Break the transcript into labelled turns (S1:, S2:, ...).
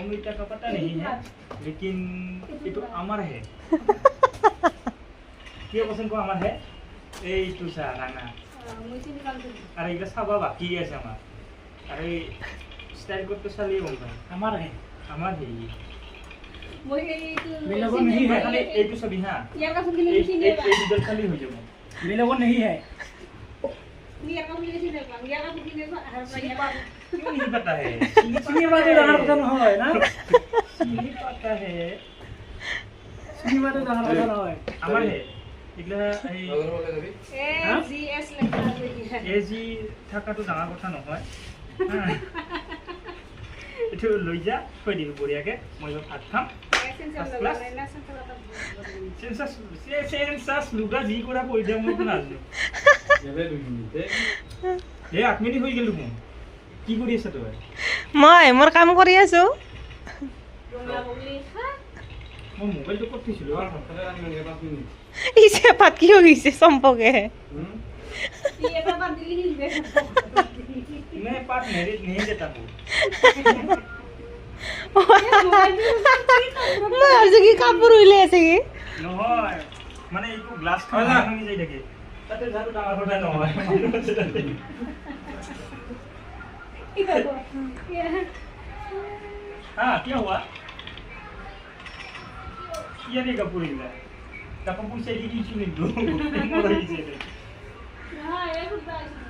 S1: अमृता का पता नहीं है लेकिन ये तो अमर है क्या पसंद को अमर है ए तो सा राना अरे इधर सब बाकी है sama अरे स्टाइल को तो साली होगा अमर है ये मेरा वो नहीं है खाली ए तो सभी हां यार का सुन ले इधर खाली हो जाओ मेरा वो नहीं है यार का सुन ले यार का सुन ले हर क्यों नहीं पता है सिनी बात जाना पता न है ना सिनी पता है सिनी बात जाना पता न है আমার है এগুলা এই এজিএস লেখা আছে এজি থাকাটো ডাঙৰ কথা নহয় এটো লৈ যা থৈ দিবি বঢ়িয়াকে মই ভাত খাম সেন্সাস লুগা যি কৰা কৰি দিয়া মই নাজানো এবে 2 মিনিট এ 8 মিনিট হৈ গেল দেখোন কি কৰি আছ তই
S2: মই মোৰ কাম কৰি আছো
S1: মই মোবাইলটো ক'ত থৈছিলো আর ভাতলে আনি লাগে 5 মিনিট
S2: ইসে পাত কি হৈ গৈছে চম্পকে
S1: ये बाबा दिल्ली हिल गए मैं पास नहीं देता हूं
S2: মই আজি কি কাপোৰ উইলে আছে কি
S1: নহয় মানে এইটো গ্লাস খাই ভাঙি যাই থাকে তাতে জানো ডাঙৰ কথা নহয় हाँ क्या हुआ ये नहीं कपूर इला कपूर से ही चुनी दो